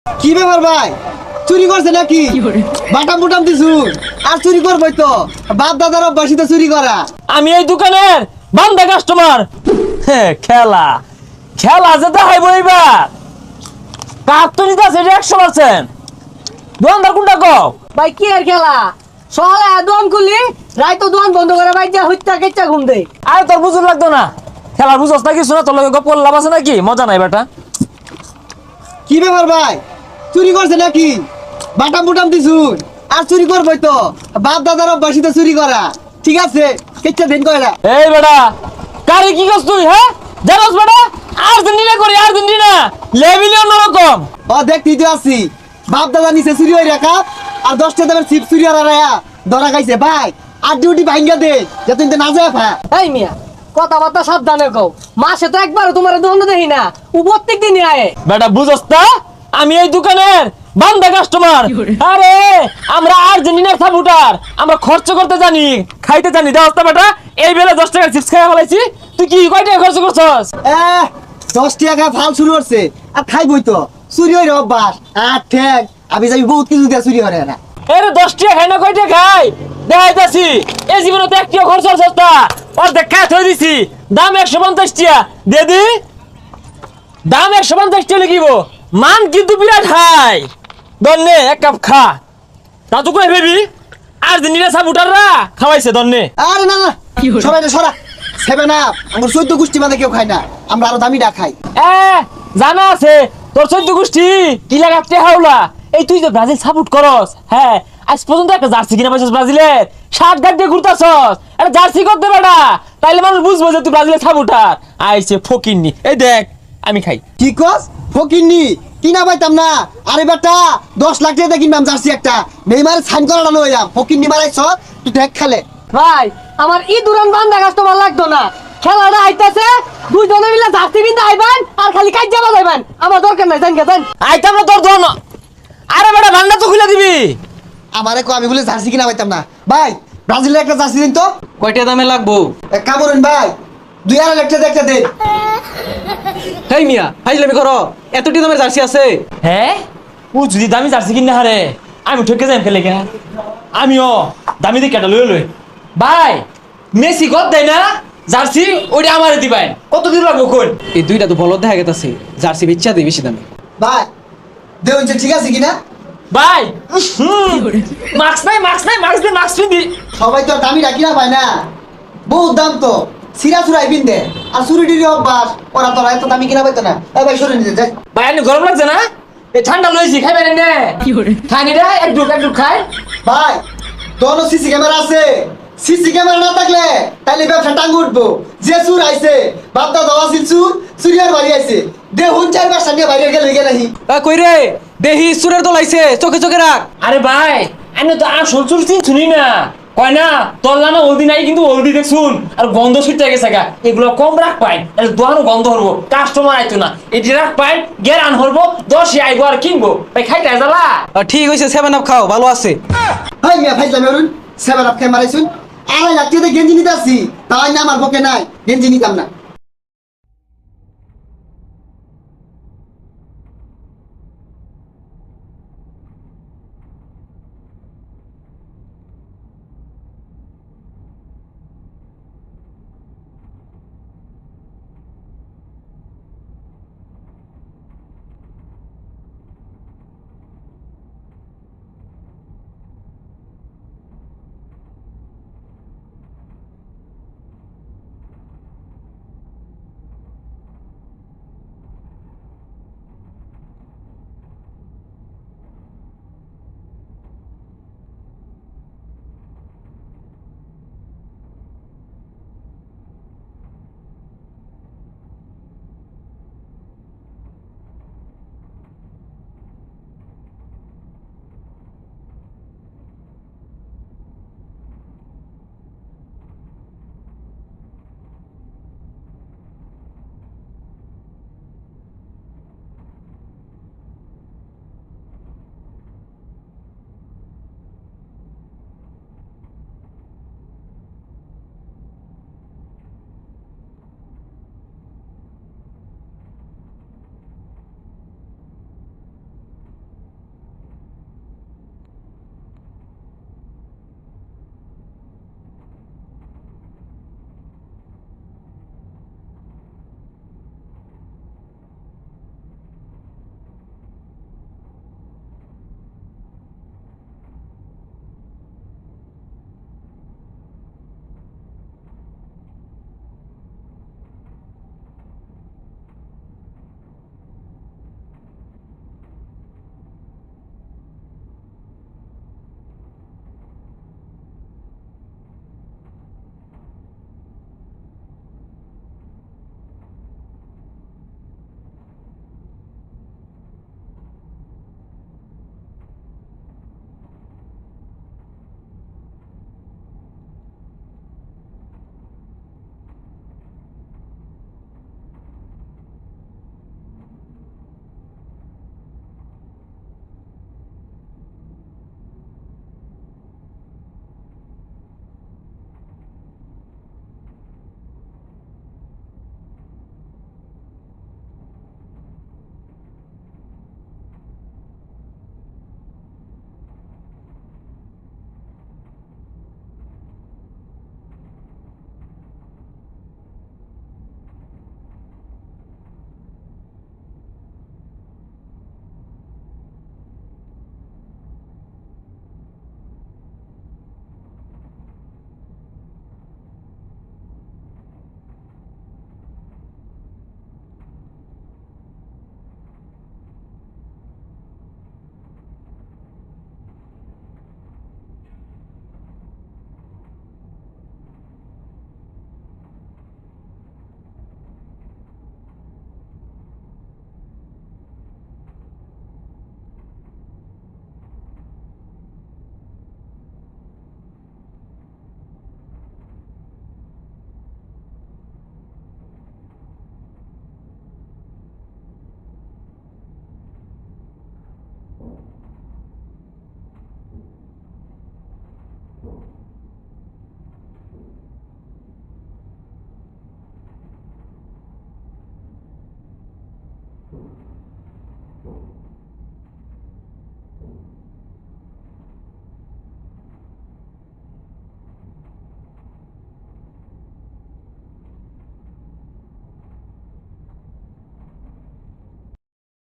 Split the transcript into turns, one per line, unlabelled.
কি ব্যাপার ভাই, চুরি করছে নাকি? বাটাম বুটাম দিছুন আর চুরি করবই তো, বাপ দাদার অভ্যাসিত চুরি করা।
আমি এই দোকানের বান্দা কাস্টমার। খেলা খেলা যে দেখাইব এইবার কাপ তো নিতে আছে 100%। দোকানদার কোনটা কও?
ভাই কি আর খেলা, সকালে দোকান খুলি রাই তো দোকান বন্ধ করে ভাই যা হইতা কেচ্চা ঘুম দেই।
আরে তোর বুঝুন লাগতো না, খেলার বুঝস না কিছু না, তোর লগে গপ লাভ আছে নাকি? মজা নাই বেটা।
কি ব্যাপার ভাই, চুরি করছে নাকি? বাটাম বুটাম দিছুন আর চুরি করবই তো, বাপ দাদার অভ্যাসিত চুরি করা। ঠিক আছে, কেচ্চা দিন কয়রা।
এই বেটা কারে কি করছ তুই? হ্যাঁ জানোস বেটা, আর্জেন্টিনা করি আর্জেন্টিনা লেভেলই অন্যরকম।
ও দেখতেই তো আছি, বাপ দাদা নিচে চুরি হয়ে রাখা আর 10টা দামের চিপ চুরি হারায়া ধরা খাইছে। ভাই আর ডিউটি ভাঙ্গা দে, যে তুই না যায় ফা।
এই মিয়া কথাবার্তা সাবধানে কও, মাসে তো একবার তোমার দোকান দেখি না, ও প্রত্যেক দিনই আয়।
বেটা বুঝস না, আমি এই দোকানের বান্দা কাস্টমার। আরে আমরা আর্জেন্টিনার সাপোর্টার, আমরা খরচ করতে জানি, খাইতে জানি। দেওয়াস না বেটা, এই বেলা 10 টাকার চিপস খাইয়া ফেলাইছি। তুই কি কয় টাকা খরচ করছস?
10 টাকা ফাল শুরু করছে আর খাইবই তো, চুরি হয়ে অভ্যাস। আর ঠেক আমি যাবি বহুত কিছু দিয়ে চুরি হরে না।
এরে 10 টাকা খাই না কয় টাকা খাই দেখাইতাছি। এই জীবনে তো একটিও খরচ সস্তা, অর্ধেক খাই থই দিছি। দাম 150 টাকা দে দি, দাম 150 টাকা লিখিব, মান কিন্তু বিরাট হাই। দন্নে এক কাপ খা, তা তো কই ভেবি আর্জেন্টিনা সাপোর্টাররা খাওয়াইছে দন্নে।
আরে না না, সবাই সরা সেবে না। আমার 14 গোষ্ঠী মানে কেউ খায় না, আমরা আরো দামিটা খাই।
জানা আছে তোর 14 গোষ্ঠী কি লাগাতে হাওলা। এই তুই যে ব্রাজিল সাপোর্ট করস, হ্যাঁ আজ পর্যন্ত একটা জার্সি কিনা পাইছস ব্রাজিলের? 60 গাট দিয়ে ঘুরতাছস, একটা জার্সি করতে বেটা, তাইলে মানুষ বুঝবো যে তুই ব্রাজিলের সাপোর্টার। আইছে ফকিন্নি, এই দেখ আমি খাই।
কি কস ফকিন্নি? কিনা পাইতাম না। আরে বেটা 10 লাখ টাকা কিনবাম জার্সি একটা, নেইমার সাইন করাটা লই যাম। ফকিন্নি মারাইছ তুই, দেখ খেলে।
ভাই আমার ই দুরান বান্দা কাস্টমার লাগতো না, খেলাটা আইতাছে দুইজনে মিলে জার্সি কিনতে আইবেন আর খালি কাজ যাবা যাইবেন, আমার দরকার নাই। জান গেছেন
আইতাম না তোর ধন। আরে বেটা ভান্ডা তো খুলে দিবি।
আমারে কো আমি বলে জার্সি কিনা পাইতাম না। ভাই ব্রাজিলের একটা জার্সি দিন তো।
কয়টা দামে লাগবো?
এক কাম করুন ভাই, 2.5 লাখ টাকা একটা দেন।
হেই মিয়া ফাইজলামি করো, এতটি দামের জার্সি আছে?
হ্যাঁ ও যদি দামি জার্সি কিনে হারে আমি ঠকে যাই ফেলে কেন? আমিও দামি দিয়ে কেটা লই লই। ভাই মেসি কত দেয় না জার্সি, ওইটা আমারে দিবেন। কত দিন লাগবো কোন?
এই দুইটা তো বলদ দেখা গেছে, জার্সি বেচা দেই বেশি দামে।
ভাই দেউন যে ঠিক আছে কিনা?
ভাই মাস্ক নাই মাস্ক নাই, মাস্ক দে, মাস্ক পিন্দি।
সবাই তো আর দামি রাখি না ভাই না, বহুত দাম তো। সিরা চুরাই পিনতে আর চুরিটির অভ্যাস, ওরা তোরা এত দামি কিনা পাইতো না। ভাই সরে নিতে যাই।
ভাই এনে গরম লাগছে না? এই ঠান্ডা লইছি, খাইবেন এনে? খাইনি রে, এক ডুব খাই।
ভাই তোর সিসি ক্যামেরা আছে, সিসি ক্যামেরা না থাকলে তাইলে ব্যবসা টাঙ্গ উঠবো। যে চুর আইছে বাপদা দাওয়া ছিল চুর, চুরিয়ার বাড়ি আইছে, দেখুন 4-5টা নিয়ে বাইরে গেলে নাহি।
কই রে, দেহি সুরের দল আইছে, চোখে চোখে রাখ।
আরে ভাই এনে তো আসল চুর চিনি না, কয় না তল্লা না হলদি নাই, কিন্তু হলদি দেখছুন আর গন্ধ ছুটতে গেছে গা। এগুলো কম রাখ পাই, তাহলে দোকানও গন্ধ হরবো, কাস্টমার আইতো না। এটি রাখ পাই গেরান হরবো, 10 আইবো আর কিনবো। ভাই খাইতে জ্বালা।
ঠিক হয়েছে, 7 আপ খাও, ভালো আছে।
ভাই মিয়া ফাইজলামি করুন, 7 আপ খেয়ে মারাইছুন। 2.5 লাখ টাকা গেঞ্জি নিতে আসছি, তাই না আমার পক্ষে নাই, গেঞ্জি নিতাম না।